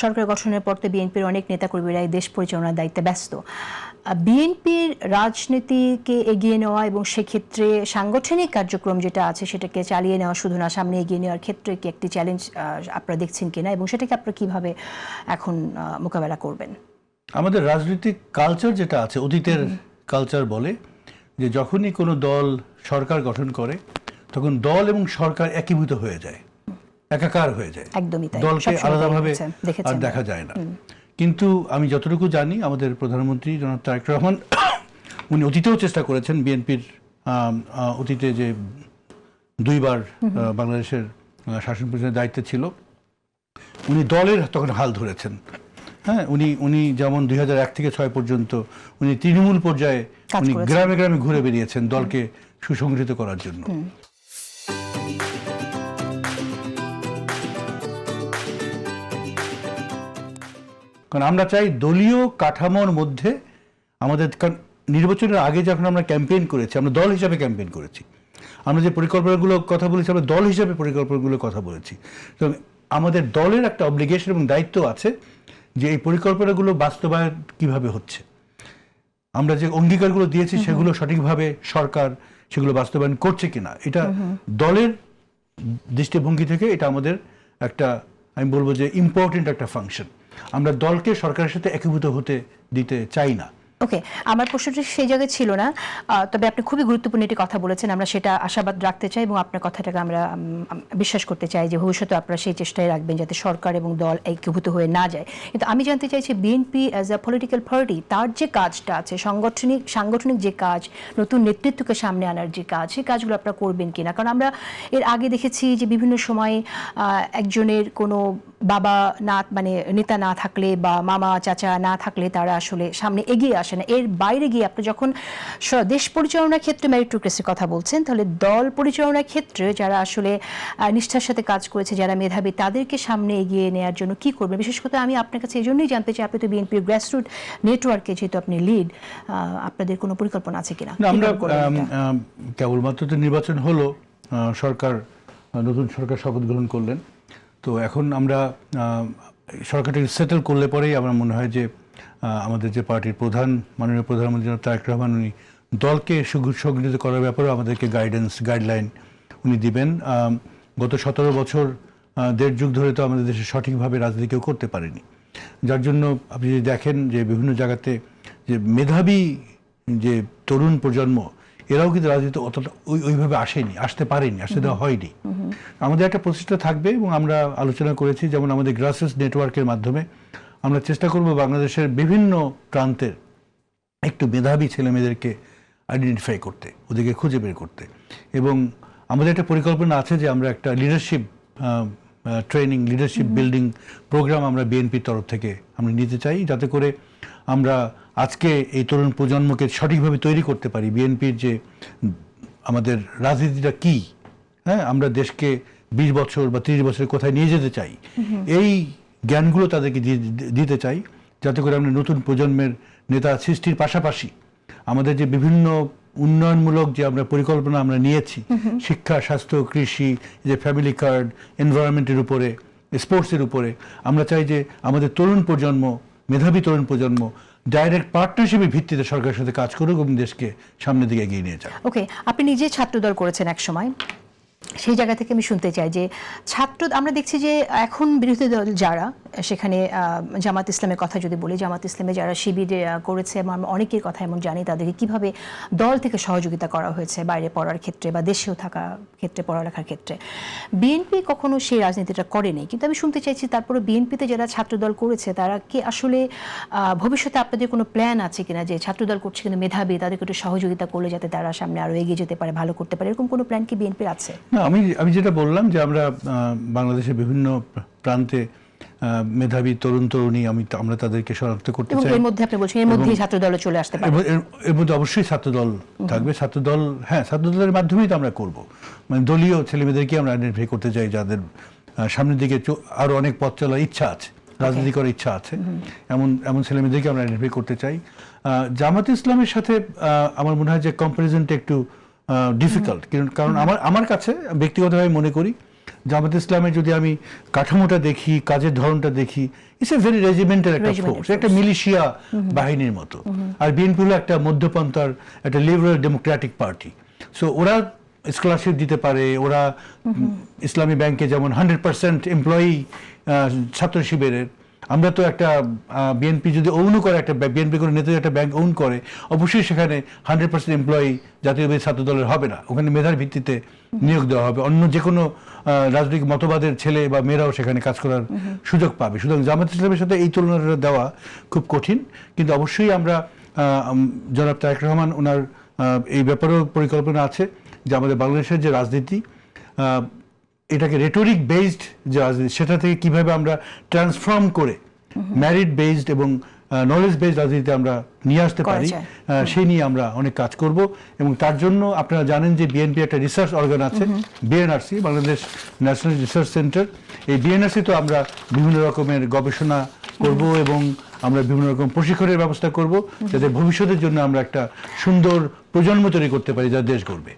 সরকার গঠনের পর তো বিএনপির অনেক নেতাকর্মীরাই দেশ পরিচালনার দায়িত্বে ব্যস্ত। বিএনপির রাজনীতিকে এগিয়ে নেওয়া এবং সেক্ষেত্রে সাংগঠনিক কার্যক্রম যেটা আছে সেটাকে চালিয়ে নেওয়া, শুধু না সামনে এগিয়ে নেওয়ার ক্ষেত্রে কি একটি চ্যালেঞ্জ আপনারা দেখছেন কিনা, এবং সেটাকে আপনারা কিভাবে এখন মোকাবেলা করবেন? আমাদের রাজনৈতিক কালচার যেটা আছে, অতীতের কালচার বলে যে যখনই কোনো দল সরকার গঠন করে তখন দল এবং সরকার একীভূত হয়ে যায়, একাকার হয়ে যায়, একদমই তাই, দলকে আলাদাভাবে আর দেখা যায় না। কিন্তু আমি যতটুকু জানি আমাদের প্রধানমন্ত্রী জনাব তারেক রহমান উনি অতীতেও চেষ্টা করেছেন, বিএনপির অতীতে যে দুইবার বাংলাদেশের শাসন পরিচালনার দায়িত্বে ছিল, উনি দলের তখন হাল ধরেছেন। হ্যাঁ, উনি যেমন 2001 থেকে 2006 পর্যন্ত উনি তৃণমূল পর্যায়ে উনি গ্রামে গ্রামে ঘুরে বেরিয়েছেন দলকে সুসংগঠিত করার জন্য। কারণ আমরা চাই দলীয় কাঠামোর মধ্যে আমাদের, কারণ নির্বাচনের আগে যখন আমরা ক্যাম্পেইন করেছি, আমরা দল হিসাবে ক্যাম্পেইন করেছি, আমরা যে পরিকল্পনাগুলো কথা বলেছি আমরা দল হিসাবে পরিকল্পনাগুলো কথা বলেছি। তো আমাদের দলের একটা অব্লিগেশন এবং দায়িত্ব আছে যে এই পরিকল্পনাগুলো বাস্তবায়ন কিভাবে হচ্ছে, আমরা যে অঙ্গীকারগুলো দিয়েছি সেগুলো সঠিকভাবে সরকার সেগুলো বাস্তবায়ন করছে কিনা, এটা দলের দৃষ্টিভঙ্গি থেকে এটা আমাদের একটা, আমি বলবো যে ইম্পর্টেন্ট একটা ফাংশন। আমরা দলকে সরকারের সাথে একীভূত হতে দিতে চাই না। ওকে, আমার প্রশ্নটি সেই জায়গায় ছিল না, তবে আপনি খুবই গুরুত্বপূর্ণ একটি কথা বলেছেন, আমরা সেটা আশাবাদ রাখতে চাই এবং আপনার কথাটাকে আমরা বিশ্বাস করতে চাই যে ভবিষ্যতে আপনারা সেই চেষ্টায় রাখবেন যাতে সরকার এবং দল একীভূত হয়ে না যায়। কিন্তু আমি জানতে চাইছি BNP as a political party তার যে কাজটা আছে, সাংগঠনিক যে কাজ, নতুন নেতৃত্বকে সামনে আনার যে কাজ, সেই কাজগুলো আপনারা করবেন কিনা? কারণ আমরা এর আগে দেখেছি যে বিভিন্ন সময় একজনের কোনো বাবা না, মানে নেতা না থাকলে বা মামা চাচা না থাকলে তারা আসলে সামনে এগিয়ে আসে না। এর বাইরে গিয়ে আপনি যখন দেশ পরিচালনার ক্ষেত্রে মেরিটোক্রেসির কথা বলছেন, তাহলে দল পরিচালনার ক্ষেত্রে যারা আসলে নিষ্ঠার সাথে কাজ করেছে, যারা মেধাবী, তাদেরকে সামনে এগিয়ে নেওয়ার জন্য কি করবেন? বিশেষ করে আমি আপনার কাছে এই জন্যই জানতে চাই, আপনি তো বিএনপির গ্রাসরুট নেটওয়ার্কে যেহেতু আপনি লিড, আপনাদের কোনো পরিকল্পনা আছে কিনা? আমরা কেবলমাত্র তো নির্বাচন হলো, সরকার নতুন সরকার শপথ গ্রহণ করলেন, তো এখন আমরা সরকারটাকে সেটেল করলে পরেই আমার মনে হয় যে আমাদের যে পার্টির প্রধান মাননীয় প্রধানমন্ত্রী তারেক রহমান উনি দলকে সুসংগঠিত করার ব্যাপারেও আমাদেরকে গাইডলাইন উনি দিবেন। গত 17 বছর, দেড় যুগ ধরে তো আমাদের দেশে সঠিকভাবে রাজনীতি কেউ করতে পারেনি, যার জন্য আপনি যদি দেখেন যে বিভিন্ন জায়গাতে যে মেধাবী যে তরুণ প্রজন্ম, এরাও কিন্তু রাজনীতি অতটা ওইভাবে আসতে পারেনি, আসতে দেওয়া হয়নি। আমাদের একটা প্রচেষ্টা থাকবে এবং আমরা আলোচনা করেছি, যেমন আমাদের গ্রাসরুটস নেটওয়ার্কের মাধ্যমে আমরা চেষ্টা করব বাংলাদেশের বিভিন্ন প্রান্তের একটু মেধাবী ছেলেমেয়েদেরকে আইডেন্টিফাই করতে, ওদেরকে খুঁজে বের করতে। এবং আমাদের একটা পরিকল্পনা আছে যে আমরা একটা leadership training, leadership building program আমরা বিএনপির তরফ থেকে আমরা নিতে চাই, যাতে করে আমরা আজকে এই তরুণ প্রজন্মকে সঠিকভাবে তৈরি করতে পারি। বিএনপির যে আমাদের রাজনীতিটা কি, হ্যাঁ, আমরা দেশকে 20 বছর বা 30 বছর কোথায় নিয়ে যেতে চাই, এই জ্ঞানগুলো তাদেরকে দিতে চাই, যাতে করে আমরা নতুন প্রজন্মের নেতা সৃষ্টির পাশাপাশি আমাদের যে বিভিন্ন উন্নয়নমূলক যে আমরা পরিকল্পনা আমরা নিয়েছি, শিক্ষা, স্বাস্থ্য, কৃষি, যে ফ্যামিলি কার্ড, এনভায়রনমেন্টের উপরে, স্পোর্টসের উপরে, আমরা চাই যে আমাদের তরুণ প্রজন্ম, মেধাবী তরুণ প্রজন্ম ডাইরেক্ট পার্টনারশিপের ভিত্তিতে সরকারের সাথে কাজ করুক এবং দেশকে সামনের দিকে এগিয়ে নিয়ে যাক। ওকে, আপনি নিজে ছাত্রদল করেছেন এক সময়, সেই জায়গা থেকে আমি শুনতে চাই যে আমরা দেখছি যে এখন বিরোধী দল যারা, সেখানে জামাত ইসলামের কথা যদি বলি, জামাত ইসলামে যারা শিবির করেছে, এবং আমরা অনেকের কথা এমন জানি তাদেরকে কিভাবে দল থেকে সহযোগিতা করা হয়েছে বাইরে পড়ার ক্ষেত্রে বা দেশেও থাকা ক্ষেত্রে, পড়ালেখার ক্ষেত্রে। বিএনপি কখনো সেই রাজনীতিটা করেনি, কিন্তু আমি শুনতে চাইছি তারপরে বিএনপিতে যারা ছাত্রদল করেছে তারা কি আসলে ভবিষ্যতে আপনাদের কোনো প্ল্যান আছে কিনা যে ছাত্রদল করছে কিন্তু মেধাবী, তাদেরকে একটু সহযোগিতা করলে যাতে তারা সামনে আরও এগিয়ে যেতে পারে, ভালো করতে পারে, এরকম কোনো প্ল্যান কি বিএনপির আছে? না, আমি যেটা বললাম যে আমরা বাংলাদেশের বিভিন্ন প্রান্তে মেধাবী তরুণ তরুণী আমরা তাদেরকে শনাক্ত করতে চাই। এর মধ্যে আপনি বলছেন এর মধ্যেই ছাত্রদল চলে আসতে পারে? এর মধ্যে অবশ্যই ছাত্রদল থাকবে। ছাত্রদল, হ্যাঁ, ছাত্রদলের মাধ্যমেই তো আমরা করব, মানে দলীয় ছেলেমেয়েদেরকে আমরা আইডেন্টিফাই করতে চাই যাদের সামনের দিকে আরো অনেক পথ চলার ইচ্ছা আছে, রাজনীতি করার ইচ্ছা আছে, এমন ছেলেমেয়েদেরকে আমরা আইডেন্টিফাই করতে চাই। জামাত ইসলামের সাথে আমার মনে হয় যে কম্পারিজনটা একটু ডিফিকাল্ট, কারণ আমার কাছে ব্যক্তিগতভাবে মনে করি জামাত ইসলামে যদি আমি কাঠামোটা দেখি, কাজের ধরনটা দেখি, ইটস এ ভেরি রেজিমেন্টাল একটা Regimental ফোর্স, একটা মিলিশিয়া বাহিনীর মতো। আর বিএনপি হলো একটা মধ্যপন্থার একটা লিবারেল ডেমোক্রেটিক পার্টি। সো ওরা স্কলারশিপ দিতে পারে, ওরা ইসলামী ব্যাংকে যেমন 100% এমপ্লয়ি ছাত্র শিবিরের, আমরা তো একটা বিএনপি যদি ওন করে, একটা বিএনপি কোনো নেতা একটা ব্যাংক ওন করে, অবশ্যই সেখানে 100% এমপ্লয়ি জাতীয়বাদী ছাত্র দলের হবে না, ওখানে মেধার ভিত্তিতে নিয়োগ দেওয়া হবে, অন্য যে কোনো রাজনৈতিক মতবাদের ছেলে বা মেয়েরাও সেখানে কাজ করার সুযোগ পাবে। সুতরাং জামাত ইসলামের সাথে এই তুলনাটা দেওয়া খুব কঠিন, কিন্তু অবশ্যই আমরা জনাব তারেক রহমান ওনার এই ব্যাপারেও পরিকল্পনা আছে যে আমাদের বাংলাদেশের যে রাজনীতি, এটাকে রেটোরিক বেসড যে রাজনীতি, সেটা থেকে কিভাবে আমরা ট্রান্সফর্ম করে ম্যারিট বেসড এবং নলেজ বেসড রাজনীতিতে আমরা নিয়ে আসতে পারি, সেই নিয়ে আমরা অনেক কাজ করব। এবং তার জন্য আপনারা জানেন যে বিএনপি একটা রিসার্চ অর্গান আছে, বিএনআরসি, বাংলাদেশ ন্যাশনাল রিসার্চ সেন্টার। এই বিএনআরসি তো আমরা বিভিন্ন রকমের গবেষণা করব এবং আমরা বিভিন্ন রকম প্রশিক্ষণের ব্যবস্থা করব, যাতে ভবিষ্যতের জন্য আমরা একটা সুন্দর প্রজন্ম তৈরি করতে পারি যা দেশ গড়বে।